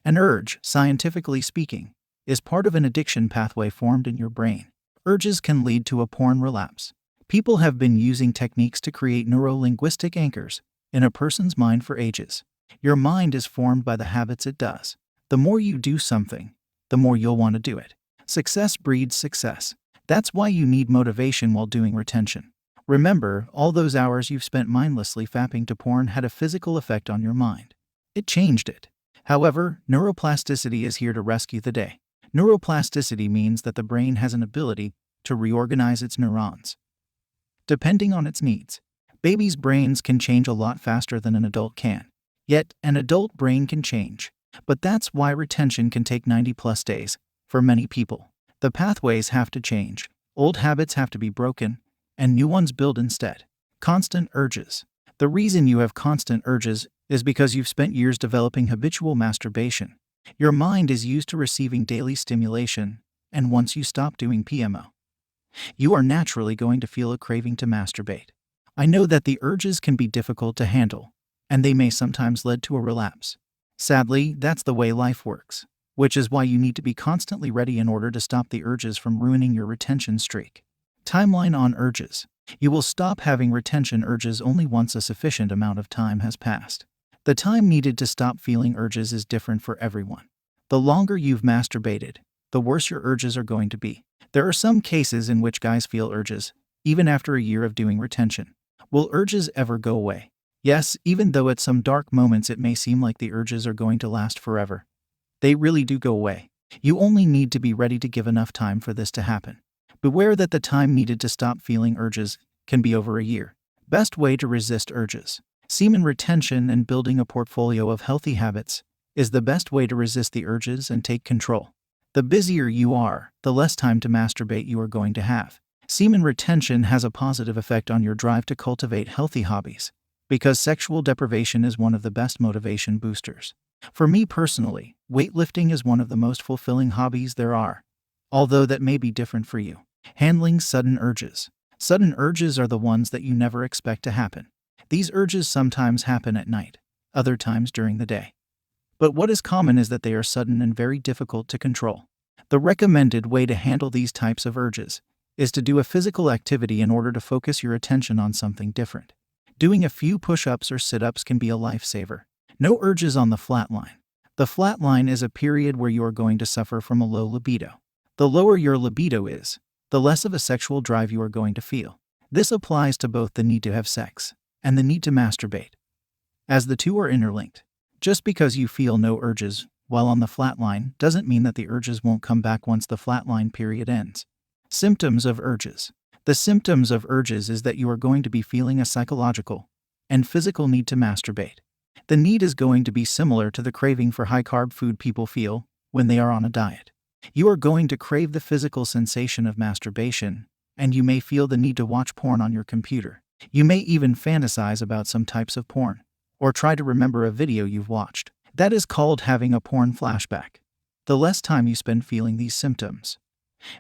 An urge, scientifically speaking, is part of an addiction pathway formed in your brain. Urges can lead to a porn relapse. People have been using techniques to create neuro-linguistic anchors in a person's mind for ages. Your mind is formed by the habits it does. The more you do something, the more you'll want to do it. Success breeds success. That's why you need motivation while doing retention. Remember, all those hours you've spent mindlessly fapping to porn had a physical effect on your mind. It changed it. However, neuroplasticity is here to rescue the day. Neuroplasticity means that the brain has an ability to reorganize its neurons, depending on its needs. Babies' brains can change a lot faster than an adult can. Yet, an adult brain can change. But that's why retention can take 90+ days for many people. The pathways have to change, old habits have to be broken, and new ones built instead. Constant urges. The reason you have constant urges is because you've spent years developing habitual masturbation. Your mind is used to receiving daily stimulation, and once you stop doing PMO, you are naturally going to feel a craving to masturbate. I know that the urges can be difficult to handle, and they may sometimes lead to a relapse. Sadly, that's the way life works, which is why you need to be constantly ready in order to stop the urges from ruining your retention streak. Timeline on urges. You will stop having retention urges only once a sufficient amount of time has passed. The time needed to stop feeling urges is different for everyone. The longer you've masturbated, the worse your urges are going to be. There are some cases in which guys feel urges, even after a year of doing retention. Will urges ever go away? Yes, even though at some dark moments it may seem like the urges are going to last forever. They really do go away. You only need to be ready to give enough time for this to happen. Beware that the time needed to stop feeling urges can be over a year. Best way to resist urges. Semen retention and building a portfolio of healthy habits is the best way to resist the urges and take control. The busier you are, the less time to masturbate you are going to have. Semen retention has a positive effect on your drive to cultivate healthy hobbies, because sexual deprivation is one of the best motivation boosters. For me personally, weightlifting is one of the most fulfilling hobbies there are, although that may be different for you. Handling sudden urges. Sudden urges are the ones that you never expect to happen. These urges sometimes happen at night, other times during the day. But what is common is that they are sudden and very difficult to control. The recommended way to handle these types of urges is to do a physical activity in order to focus your attention on something different. Doing a few push-ups or sit-ups can be a lifesaver. No urges on the flat line. The flat line is a period where you are going to suffer from a low libido. The lower your libido is, the less of a sexual drive you are going to feel. This applies to both the need to have sex and the need to masturbate, as the two are interlinked. Just because you feel no urges while on the flat line doesn't mean that the urges won't come back once the flat line period ends. Symptoms of urges. The symptoms of urges is that you are going to be feeling a psychological and physical need to masturbate. The need is going to be similar to the craving for high-carb food people feel when they are on a diet. You are going to crave the physical sensation of masturbation, and you may feel the need to watch porn on your computer. You may even fantasize about some types of porn, or try to remember a video you've watched. That is called having a porn flashback. The less time you spend feeling these symptoms,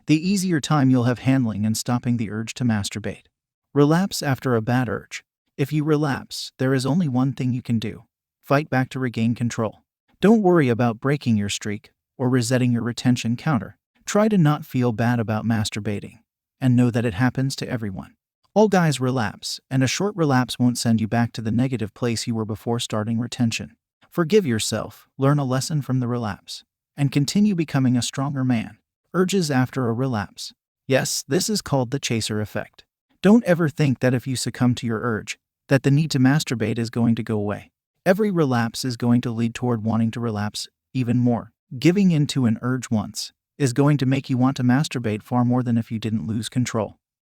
the easier time you'll have handling and stopping the urge to masturbate. Relapse after a bad urge. If you relapse, there is only one thing you can do. Fight back to regain control. Don't worry about breaking your streak or resetting your retention counter. Try to not feel bad about masturbating, and know that it happens to everyone. All guys relapse, and a short relapse won't send you back to the negative place you were before starting retention. Forgive yourself, learn a lesson from the relapse, and continue becoming a stronger man. Urges after a relapse. Yes, this is called the chaser effect. Don't ever think that if you succumb to your urge, that the need to masturbate is going to go away. Every relapse is going to lead toward wanting to relapse even more. Giving in to an urge once is going to make you want to masturbate far more than if you didn't lose control.